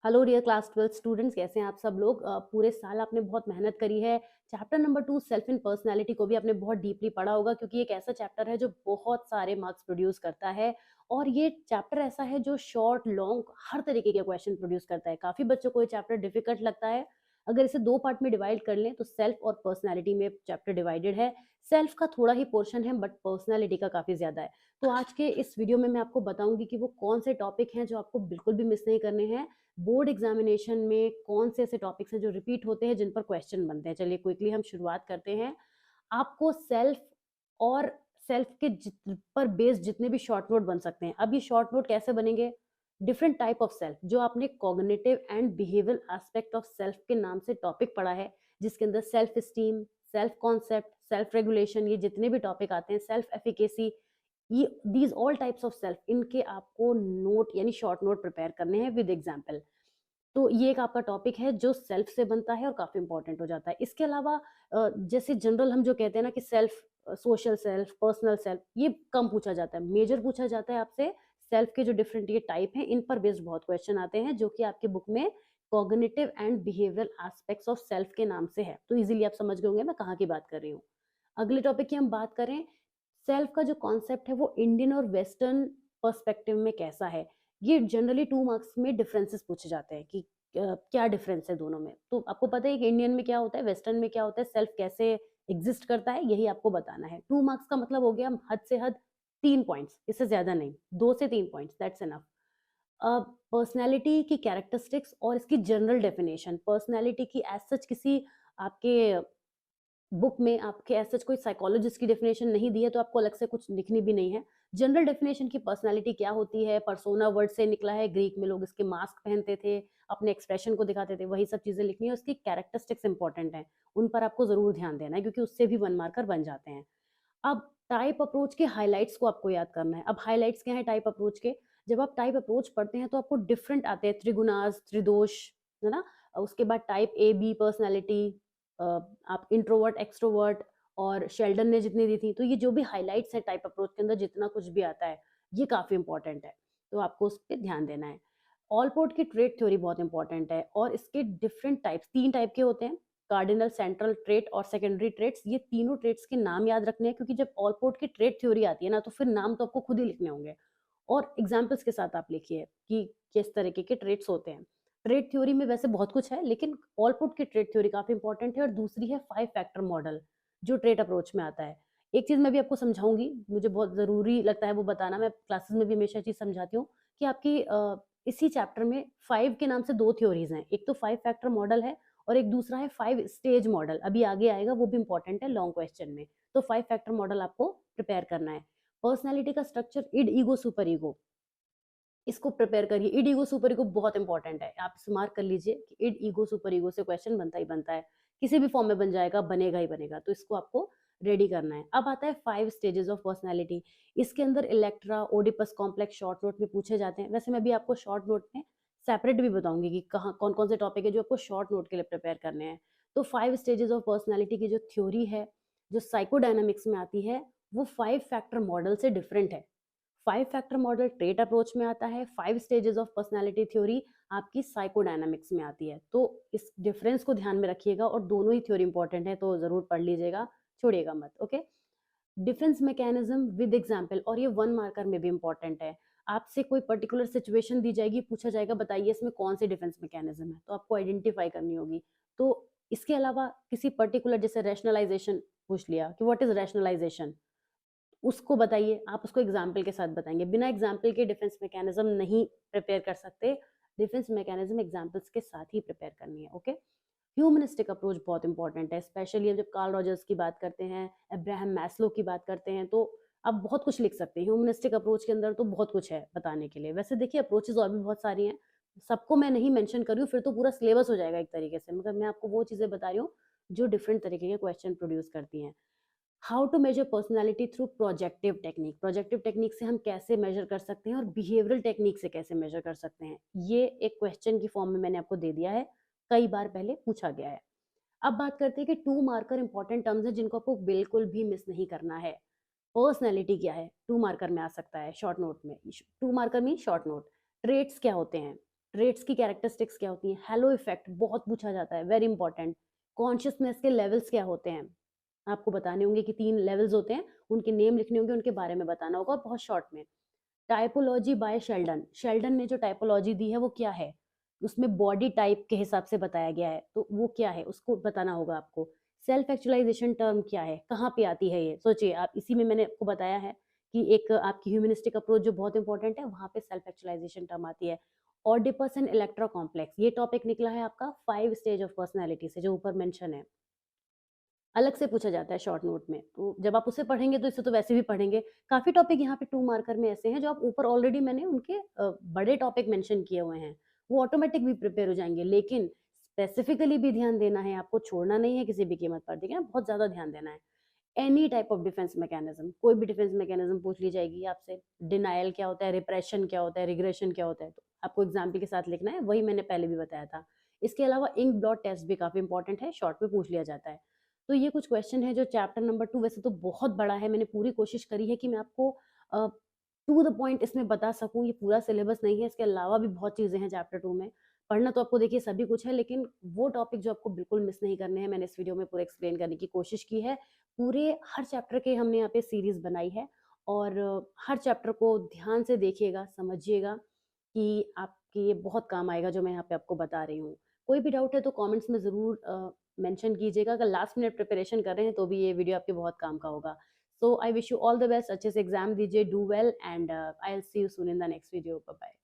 Hello dear class 12 students, कैसे हैं आप सब लोग। पूरे साल आपने बहुत मेहनत करी है। Chapter number 2 self in personality को भी आपने बहुत डीपली पढ़ा होगा, क्योंकि एक ऐसा चैप्टर है जो बहुत सारे मार्क्स प्रोड्यूस करता है। और ये चैप्टर ऐसा है जो शॉर्ट लॉन्ग हर तरीके के क्वेश्चन प्रोड्यूस करता है। काफ़ी बच्चों को ये चैप्टर डिफिकल्ट लगता है। अगर इसे दो पार्ट में डिवाइड कर लें तो सेल्फ और पर्सनैलिटी में चैप्टर डिवाइडेड है। सेल्फ का थोड़ा ही पोर्शन है, बट पर्सनैलिटी का काफ़ी ज़्यादा है। तो आज के इस वीडियो में मैं आपको बताऊंगी कि वो कौन से टॉपिक हैं जो आपको बिल्कुल भी मिस नहीं करने हैं। बोर्ड एग्जामिनेशन में कौन से ऐसे टॉपिक्स हैं जो रिपीट होते हैं, जिन पर क्वेश्चन बनते हैं। चलिए क्विकली हम शुरुआत करते हैं। आपको सेल्फ और सेल्फ के पर बेस्ड जितने भी शॉर्ट नोट बन सकते हैं। अब ये शॉर्ट नोट कैसे बनेंगे? डिफरेंट टाइप ऑफ सेल्फ, जो आपने cognitive and behavioural aspect of self के नाम से टॉपिक पढ़ा है, जिसके अंदर self esteem, self concept, self regulation, ये जितने भी टॉपिक आते हैं, सेल्फ एफिकेसी, ये these all types of self, इनके आपको नोट यानी शॉर्ट नोट प्रिपेयर करने हैं विद एग्जाम्पल। तो ये एक आपका टॉपिक है जो सेल्फ से बनता है और काफ़ी इंपॉर्टेंट हो जाता है। इसके अलावा जैसे जनरल हम जो कहते हैं ना कि self, social self, personal self, ये कम पूछा जाता है। मेजर पूछा जाता है आपसे सेल्फ के जो डिफरेंट ये टाइप हैं, इन पर बेस्ड बहुत क्वेश्चन आते हैं, जो कि आपके बुक में cognitive and behavioural aspects of self के नाम से है। तो इजीली आप समझ गए होंगे मैं कहाँ की बात कर रही हूँ। अगले टॉपिक की हम बात करें, सेल्फ का जो कॉन्सेप्ट है वो इंडियन और वेस्टर्न पर्सपेक्टिव में कैसा है। ये जनरली 2 मार्क्स में डिफरेंसेस पूछे जाते हैं कि क्या डिफरेंस है दोनों में। तो आपको पता है कि इंडियन में क्या होता है, वेस्टर्न में क्या होता है, सेल्फ कैसे एग्जिस्ट करता है, यही आपको बताना है। 2 मार्क्स का मतलब हो गया हद से हद 3 पॉइंट्स, इससे ज्यादा नहीं। 2 से 3 पॉइंट्स, दैट्स इनफ। पर्सनैलिटी की कैरेक्टरिस्टिक्स और इसकी जनरल डेफिनेशन। पर्सनैलिटी की एज सच किसी आपके बुक में आपके ऐसा कोई साइकोलॉजिस्ट की डेफिनेशन नहीं दी है, तो आपको अलग से कुछ लिखनी भी नहीं है। जनरल डेफिनेशन की पर्सनालिटी क्या होती है, पर्सोना वर्ड से निकला है, ग्रीक में लोग इसके मास्क पहनते थे, अपने एक्सप्रेशन को दिखाते थे, वही सब चीजें लिखनी है। उसकी कैरेक्टरिस्टिक्स इंपॉर्टेंट है, उन पर आपको जरूर ध्यान देना है, क्योंकि उससे भी 1 मार्कर बन जाते हैं। अब टाइप अप्रोच के हाइलाइट्स को आपको याद करना है। अब हाइलाइट्स क्या है टाइप अप्रोच के? जब आप टाइप अप्रोच पढ़ते हैं तो आपको डिफरेंट आते हैं, त्रिगुणास, त्रिदोष, है ना। उसके बाद टाइप ए बी पर्सनैलिटी, आप इंट्रोवर्ट, एक्सट्रोवर्ट, और शेल्डन ने जितनी दी थी। तो ये जो भी हाइलाइट्स है टाइप अप्रोच के अंदर, जितना कुछ भी आता है, ये काफी इंपॉर्टेंट है, तो आपको उस पर ध्यान देना है। ऑलपोर्ट की ट्रेट थ्योरी बहुत इंपॉर्टेंट है, और इसके डिफरेंट टाइप्स, 3 टाइप के होते हैं। कार्डिनल, सेंट्रल ट्रेट और सेकेंडरी ट्रेट्स। ये तीनों ट्रेट्स के नाम याद रखने हैं, क्योंकि जब ऑलपोर्ट की ट्रेट थ्योरी आती है ना, तो फिर नाम तो आपको खुद ही लिखने होंगे, और एग्जाम्पल्स के साथ आप लिखिए कि किस तरीके के ट्रेट्स होते हैं। ट्रेड थ्योरी में वैसे बहुत कुछ है, लेकिन ऑलपुट की ट्रेड थ्योरी काफी इंपॉर्टेंट है। और दूसरी है 5 फैक्टर मॉडल, जो ट्रेड अप्रोच में आता है। एक चीज मैं भी आपको समझाऊंगी, मुझे बहुत जरूरी लगता है वो बताना, मैं क्लासेस में भी हमेशा चीज समझाती हूँ कि आपकी इसी चैप्टर में 5 के नाम से 2 थ्योरीज हैं। एक तो 5 फैक्टर मॉडल है, और एक दूसरा है 5 स्टेज मॉडल, अभी आगे आएगा, वो भी इंपॉर्टेंट है लॉन्ग क्वेश्चन में। तो 5 फैक्टर मॉडल आपको प्रिपेयर करना है। पर्सनैलिटी का structure, id, ego, super ego, इसको प्रिपेयर करिए। इड ईगो सुपर ईगो बहुत इंपॉर्टेंट है, आप इसे मार्क कर लीजिए कि इड ईगो सुपर ईगो से क्वेश्चन बनता ही बनता है, किसी भी फॉर्म में बन जाएगा, बनेगा ही बनेगा। तो इसको आपको रेडी करना है। अब आता है 5 स्टेजेस ऑफ पर्सनैलिटी। इसके अंदर Electra, Oedipus complex short note में पूछे जाते हैं। वैसे मैं भी आपको शॉर्ट नोट में सेपरेट भी बताऊंगी कि कहाँ कौन कौन से टॉपिक है जो आपको शॉर्ट नोट के लिए प्रिपेयर करने हैं। तो 5 स्टेजेस ऑफ पर्सनैलिटी की जो थ्योरी है, जो साइकोडायनामिक्स में आती है, वो 5 फैक्टर मॉडल से डिफरेंट है। 5 फैक्टर मॉडल ट्रेट अप्रोच में आता है, 5 स्टेजेस ऑफ पर्सनालिटी थ्योरी आपकी साइकोडायनामिक्स में आती है। तो इस डिफरेंस को ध्यान में रखिएगा, और दोनों ही थ्योरी इंपॉर्टेंट है, तो जरूर पढ़ लीजिएगा, छोड़िएगा मत। Okay. Defence mechanism with example, और ये 1 मार्कर में भी इंपॉर्टेंट है। आपसे कोई पर्टिकुलर सिचुएशन दी जाएगी, पूछा जाएगा बताइए इसमें कौन सी डिफेंस मैकेनिज्म है, तो आपको आइडेंटिफाई करनी होगी। तो इसके अलावा किसी पर्टिकुलर, जैसे रैशनलाइजेशन पूछ लिया कि व्हाट इज रैशनलाइजेशन, उसको बताइए, आप उसको एग्जाम्पल के साथ बताएंगे। बिना एग्जाम्पल के डिफेंस मैकेनिज्म नहीं प्रिपेयर कर सकते। डिफेंस मैकेनिज्म एग्जाम्पल्स के साथ ही प्रिपेयर करनी है। ओके। ह्यूमनिस्टिक अप्रोच बहुत इंपॉर्टेंट है, स्पेशली जब कार्ल रॉजर्स की बात करते हैं, अब्राहम मैस्लो की बात करते हैं, तो आप बहुत कुछ लिख सकते हैं। ह्यूमनिस्टिक अप्रोच के अंदर तो बहुत कुछ है बताने के लिए। वैसे देखिए, अप्रोचेज और भी बहुत सारी हैं, सबको मैं नहीं मेंशन कर रही हूँ, फिर तो पूरा सिलेबस हो जाएगा एक तरीके से, मगर मैं आपको वो चीजें बता रही हूँ जो डिफरेंट तरीके के क्वेश्चन प्रोड्यूस करती हैं। How to measure personality through projective technique. Projective technique से हम कैसे मेजर कर सकते हैं, और बिहेवियरल टेक्निक से कैसे मेजर कर सकते हैं, ये एक क्वेश्चन की फॉर्म में मैंने आपको दे दिया है, कई बार पहले पूछा गया है। अब बात करते हैं कि 2 मार्कर इंपॉर्टेंट टर्म्स है जिनको आपको बिल्कुल भी मिस नहीं करना है। पर्सनैलिटी क्या है, 2 मार्कर में आ सकता है शॉर्ट नोट में। 2 मार्कर में शॉर्ट नोट। ट्रेट्स क्या होते हैं, ट्रेट्स की कैरेक्टरिस्टिक्स क्या होती हैं, हेलो इफेक्ट बहुत पूछा जाता है, वेरी इंपॉर्टेंट। कॉन्शियसनेस के लेवल्स क्या होते हैं, आपको बताने होंगे कि 3 लेवल्स होते हैं, उनके नेम लिखने होंगे, उनके बारे में बताना होगा और बहुत शॉर्ट में। टाइपोलॉजी बाय शेल्डन, शेल्डन ने जो टाइपोलॉजी दी है वो क्या है, उसमें बॉडी टाइप के हिसाब से बताया गया है, तो वो क्या है उसको बताना होगा आपको। सेल्फ एक्चुअलाइजेशन टर्म क्या है, कहाँ पे आती है ये, सोचिए आप, इसी में मैंने आपको बताया है कि एक आपकी ह्यूमनिस्टिक अप्रोच जो बहुत इंपॉर्टेंट है, वहाँ पे सेल्फ एक्चुअलाइजेशन टर्म आती है। ऑडिपस एंड इलेक्ट्रा कॉम्प्लेक्स, ये टॉपिक निकला है आपका 5 स्टेज ऑफ पर्सनैलिटी से, जो ऊपर मेंशन है, अलग से पूछा जाता है शॉर्ट नोट में, तो जब आप उसे पढ़ेंगे तो इसे तो वैसे भी पढ़ेंगे। काफ़ी टॉपिक यहाँ पे 2 मार्कर में ऐसे हैं जो आप ऊपर ऑलरेडी मैंने उनके बड़े टॉपिक मेंशन किए हुए हैं, वो ऑटोमेटिक भी प्रिपेयर हो जाएँगे। लेकिन स्पेसिफिकली भी ध्यान देना है, आपको छोड़ना नहीं है किसी भी कीमत पर, ठीक है ना? बहुत ज़्यादा ध्यान देना है। Any type of defence mechanism, कोई भी डिफेंस मैकेनिज्म पूछ ली जाएगी आपसे। डिनायल क्या होता है, रिप्रेशन क्या होता है, रिग्रेशन क्या होता है, तो आपको एग्जाम्पल के साथ लिखना है, वही मैंने पहले भी बताया था। इसके अलावा इंक ब्लॉट टेस्ट भी काफ़ी इंपॉर्टेंट है, शॉर्ट में पूछ लिया जाता है। तो ये कुछ क्वेश्चन है जो चैप्टर नंबर 2, वैसे तो बहुत बड़ा है, मैंने पूरी कोशिश करी है कि मैं आपको टू द पॉइंट इसमें बता सकूँ, ये पूरा सिलेबस नहीं है, इसके अलावा भी बहुत चीज़ें हैं चैप्टर 2 में। पढ़ना तो आपको देखिए सभी कुछ है, लेकिन वो टॉपिक जो आपको बिल्कुल मिस नहीं करने हैं, मैंने इस वीडियो में पूरा एक्सप्लेन करने की कोशिश की है। पूरे हर चैप्टर के हमने यहाँ पे सीरीज़ बनाई है और हर चैप्टर को ध्यान से देखिएगा, समझिएगा कि आपके ये बहुत काम आएगा जो मैं यहाँ पे आपको बता रही हूँ। कोई भी डाउट है तो कमेंट्स में ज़रूर मेंशन कीजिएगा। अगर लास्ट मिनट प्रिपरेशन कर रहे हैं तो भी ये वीडियो आपके बहुत काम का होगा। So I wish you all the best, अच्छे से एग्ज़ाम दीजिए, do well and I will see you soon in the next video. Bye bye.